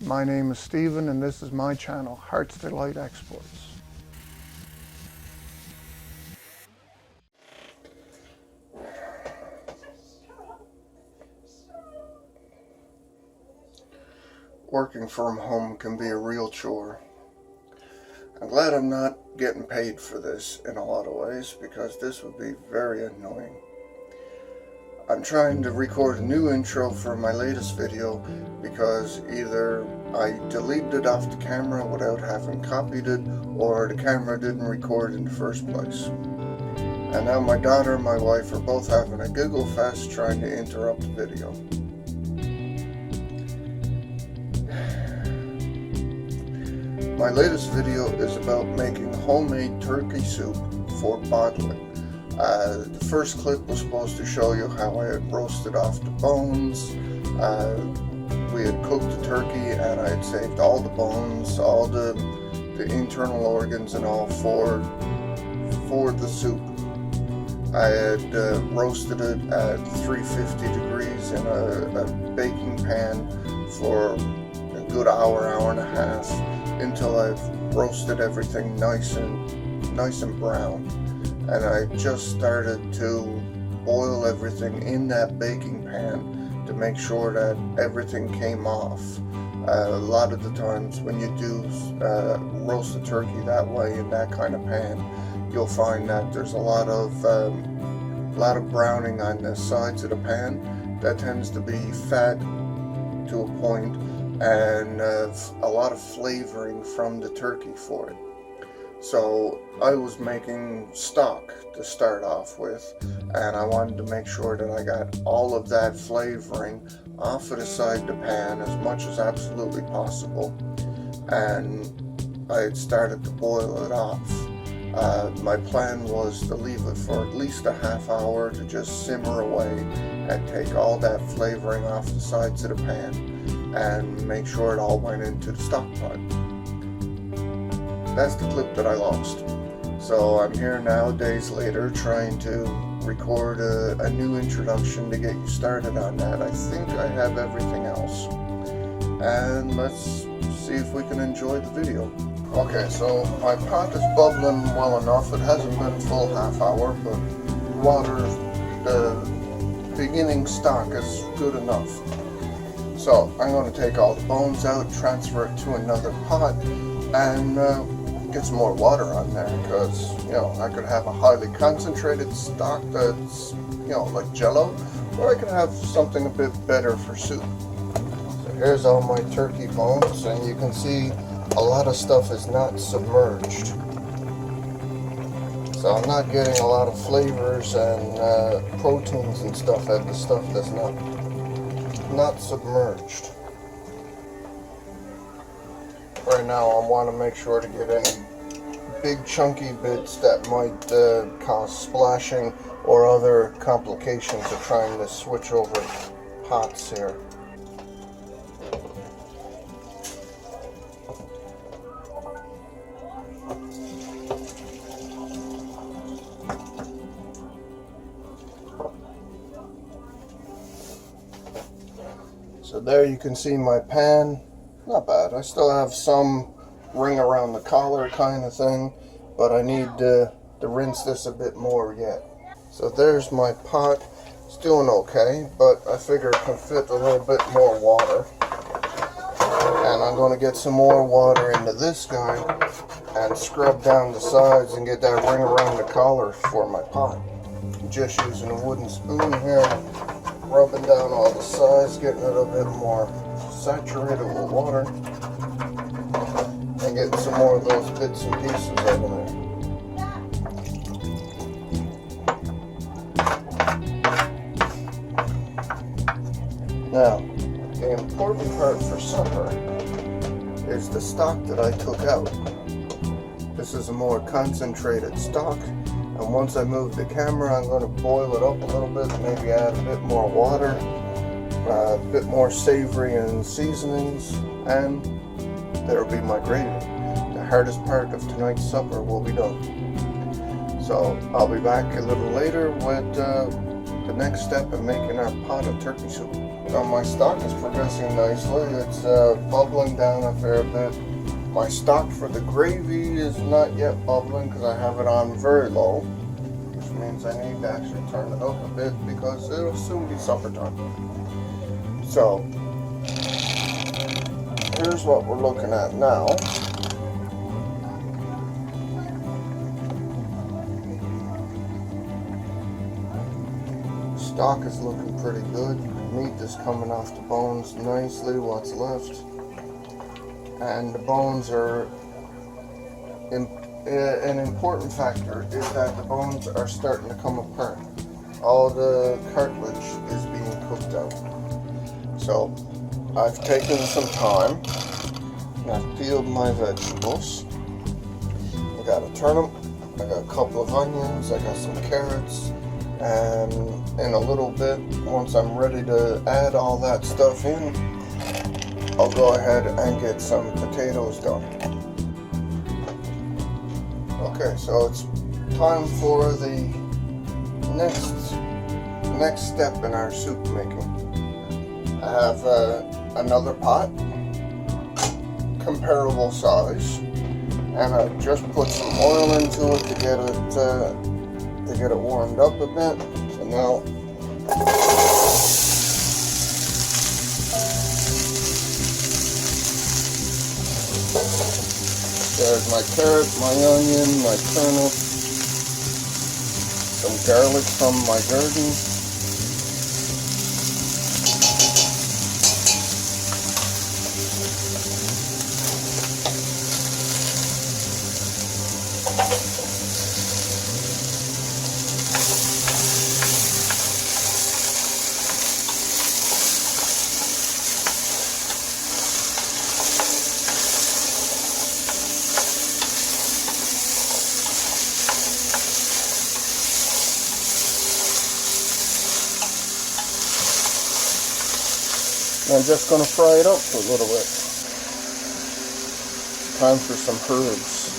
My name is Stephen and this is my channel, Heart's Delight Exports. Working from home can be a real chore. I'm glad I'm not getting paid for this in a lot of ways, because this would be very annoying. I'm trying to record a new intro for my latest video because either I deleted it off the camera without having copied it, or the camera didn't record in the first place. And now my daughter and my wife are both having a giggle fest trying to interrupt the video. My latest video is about making homemade turkey soup for bottling. The first clip was supposed to show you how I had roasted off the bones. We had cooked the turkey and I had saved all the bones, all the internal organs and all for the soup. I had roasted it at 350 degrees in a baking pan for a good hour and a half, until I've roasted everything nice and brown. And I just started to boil everything in that baking pan to make sure that everything came off. A lot of the times when you do roast a turkey that way in that kind of pan, you'll find that there's a lot of browning on the sides of the pan. That tends to be fat to a point, and a lot of flavoring from the turkey for it. So I was making stock to start off with, and I wanted to make sure that I got all of that flavoring off of the side of the pan as much as absolutely possible, and I had started to boil it off. My plan was to leave it for at least a half hour to just simmer away and take all that flavoring off the sides of the pan and make sure it all went into the stock pot. That's the clip that I lost. So I'm here now, days later, trying to record a new introduction to get you started on that. I think I have everything else. And let's see if we can enjoy the video. Okay, so my pot is bubbling well enough. It hasn't been a full half hour, but water, the beginning stock is good enough. So I'm going to take all the bones out, transfer it to another pot, and get some more water on there, because, you know, I could have a highly concentrated stock that's, you know, like jello, or I could have something a bit better for soup. So here's all my turkey bones, and you can see a lot of stuff is not submerged. So I'm not getting a lot of flavors and proteins and stuff out of the stuff that's not submerged. Right now I want to make sure to get any big chunky bits that might cause splashing or other complications of trying to switch over pots here. So there you can see my pan. Not bad. I still have some ring around the collar kind of thing, but I need to rinse this a bit more yet. So there's my pot. It's doing okay, but I figure it can fit a little bit more water. And I'm going to get some more water into this guy and scrub down the sides and get that ring around the collar for my pot. Just using a wooden spoon here, rubbing down all the sides, getting it a bit more saturated with water, and getting some more of those bits and pieces over there. Now, the important part for supper is the stock that I took out. This is a more concentrated stock, and once I move the camera, I'm going to boil it up a little bit, maybe add a bit more water, a bit more savory and seasonings, and there'll be my gravy. The hardest part of tonight's supper will be done. So I'll be back a little later with the next step in making our pot of turkey soup. Now my stock is progressing nicely. It's bubbling down a fair bit. My stock for the gravy is not yet bubbling because I have it on very low, which means I need to actually turn it up a bit because it'll soon be supper time. So here's what we're looking at now. Stock is looking pretty good. Meat is coming off the bones nicely, what's left. And the bones are, an important factor is that the bones are starting to come apart. All the cartilage is being cooked out. So I've taken some time and I've peeled my vegetables. I got a turnip, I got a couple of onions, I got some carrots, and in a little bit, once I'm ready to add all that stuff in, I'll go ahead and get some potatoes done. Okay, so it's time for the next step in our soup making. I have another pot, comparable size, and I just put some oil into it to get it warmed up a bit. So now there's my carrot, my onion, my turnip, some garlic from my garden. I'm just going to fry it up for a little bit. Time for some herbs.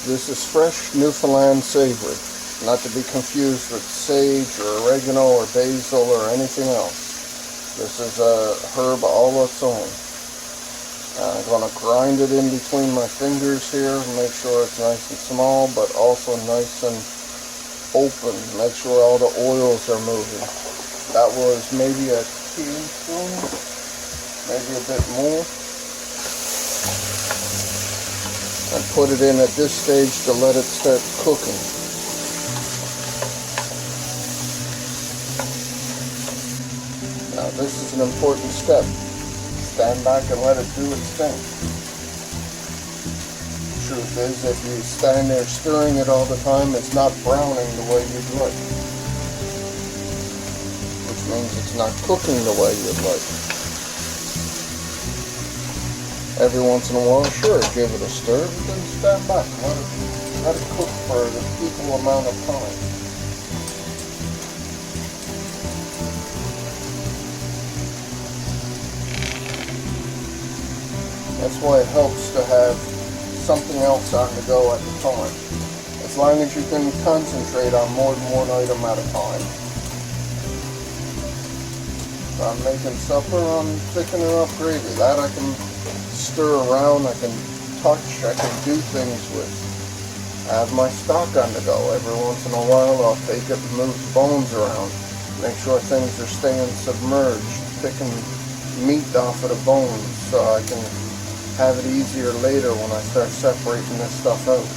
This is fresh Newfoundland savory, not to be confused with sage or oregano or basil or anything else. This is a herb all its own. I'm going to grind it in between my fingers here and make sure it's nice and small, but also nice and open. Make sure all the oils are moving. That was maybe a teaspoon, maybe a bit more. And put it in at this stage to let it start cooking. Now this is an important step. Stand back and let it do its thing. Truth is, if you stand there stirring it all the time, it's not browning the way you'd like. Means it's not cooking the way you'd like. Every once in a while, sure, give it a stir, but then stand back and let it cook for the equal amount of time. That's why it helps to have something else on the go at the time. As long as you can concentrate on more than one item at a time. I'm making supper, I'm thickening up gravy. That I can stir around, I can touch, I can do things with. I have my stock on the go. Every once in a while I'll take it and move the bones around. Make sure things are staying submerged, picking meat off of the bones so I can have it easier later when I start separating this stuff out.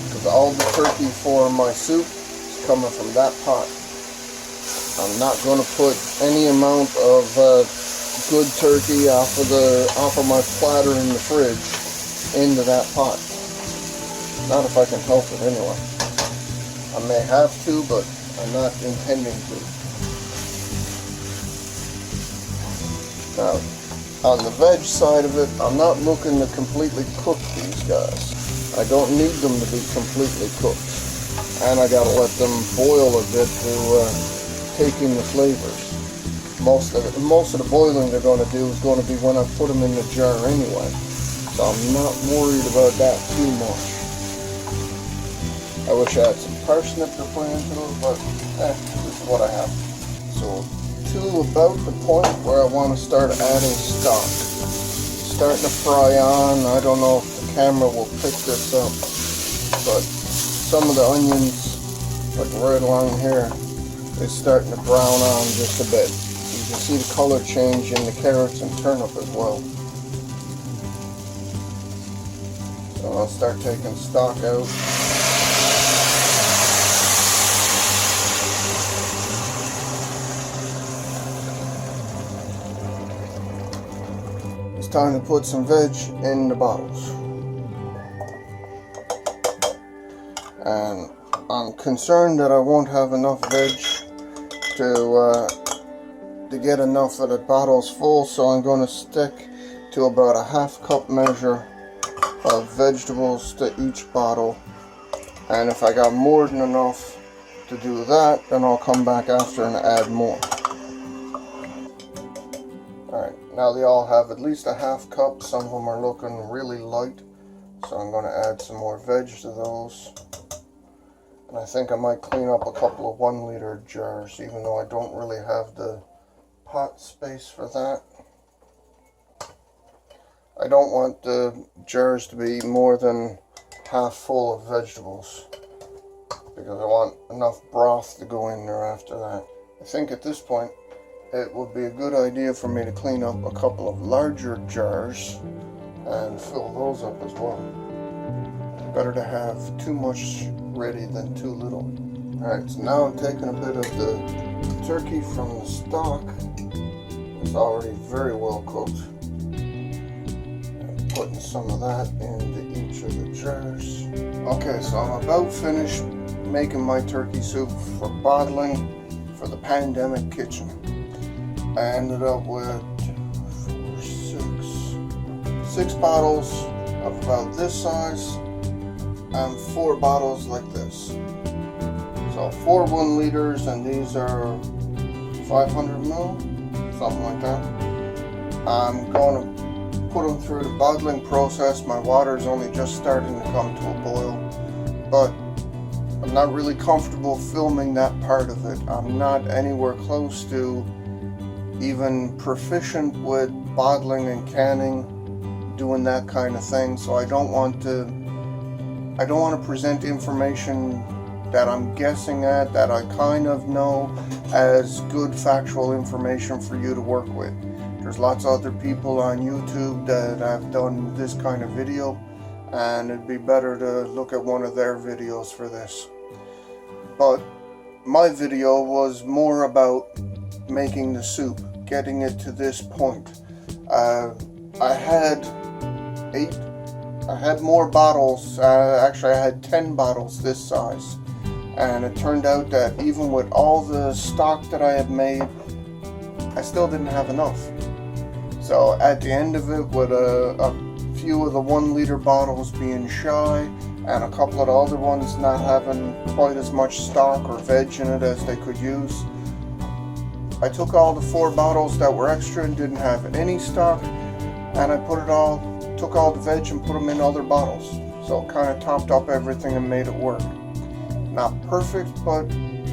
Because all the turkey for my soup is coming from that pot. I'm not going to put any amount of good turkey off of my platter in the fridge into that pot. Not if I can help it anyway. I may have to, but I'm not intending to. Now, on the veg side of it, I'm not looking to completely cook these guys. I don't need them to be completely cooked. And I gotta let them boil a bit to take in the flavors. Most of the boiling they're going to do is going to be when I put them in the jar anyway. So I'm not worried about that too much. I wish I had some parsnip to put into it, but this is what I have. So to about the point where I want to start adding stock. Starting to fry on. I don't know if the camera will pick this up, but some of the onions, like right along here, is starting to brown on just a bit. You can see the color change in the carrots and turnip as well. So I'll start taking stock out. It's time to put some veg in the bottles. And I'm concerned that I won't have enough veg to get enough of the bottles full, so I'm going to stick to about a half cup measure of vegetables to each bottle. And if I got more than enough to do that, then I'll come back after and add more. Alright, now they all have at least a half cup. Some of them are looking really light, so I'm going to add some more veg to those. And I think I might clean up a couple of 1 liter jars, even though I don't really have the pot space for that. I don't want the jars to be more than half full of vegetables, because I want enough broth to go in there after that. I think at this point it would be a good idea for me to clean up a couple of larger jars and fill those up as well. Better to have too much ready than too little. Alright, so now I'm taking a bit of the turkey from the stock. It's already very well cooked. And putting some of that into each of the jars. Okay, so I'm about finished making my turkey soup for bottling for the pandemic kitchen. I ended up with 6 bottles of about this size and 4 bottles like this. So 4 1 liters, and these are 500 ml, something like that. I'm going to put them through the bottling process. My water is only just starting to come to a boil, but I'm not really comfortable filming that part of it. I'm not anywhere close to even proficient with bottling and canning, doing that kind of thing, so I don't want to present information that I'm guessing at, that I kind of know, as good factual information for you to work with. There's lots of other people on YouTube that have done this kind of video, and it'd be better to look at one of their videos for this. But my video was more about making the soup, getting it to this point. I had more bottles. Actually, I had 10 bottles this size, and it turned out that even with all the stock that I had made, I still didn't have enough. So at the end of it, with a few of the 1 liter bottles being shy and a couple of the other ones not having quite as much stock or veg in it as they could use, I took all the 4 bottles that were extra and didn't have any stock, and I took all the veg and put them in other bottles. So it kind of topped up everything and made it work. Not perfect, but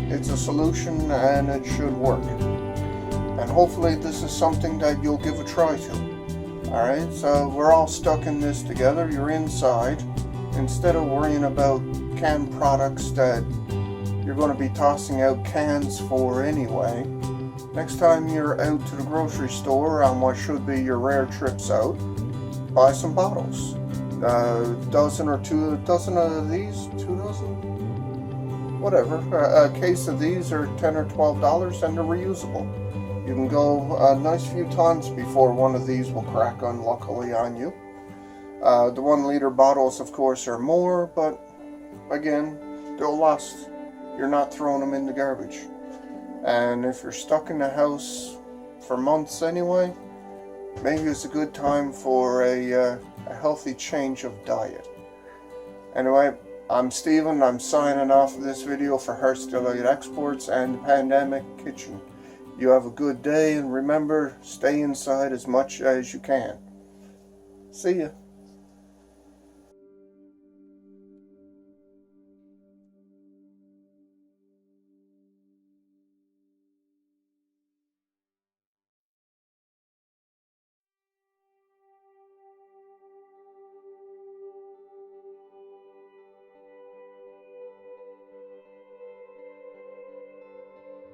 it's a solution and it should work. And hopefully this is something that you'll give a try to. Alright, so we're all stuck in this together. You're inside. Instead of worrying about canned products that you're going to be tossing out cans for anyway, next time you're out to the grocery store on what should be your rare trips out, buy some bottles. A dozen of these, 2 dozen? Whatever. A case of these are $10 or $12 and they're reusable. You can go a nice few times before one of these will crack unluckily on you. The 1 liter bottles, of course, are more, but again, they'll last. You're not throwing them in the garbage. And if you're stuck in the house for months anyway, maybe it's a good time for a healthy change of diet. Anyway, I'm Steven. I'm signing off this video for Hearts Delight Exports and the Pandemic Kitchen. You have a good day, and remember, stay inside as much as you can. See ya.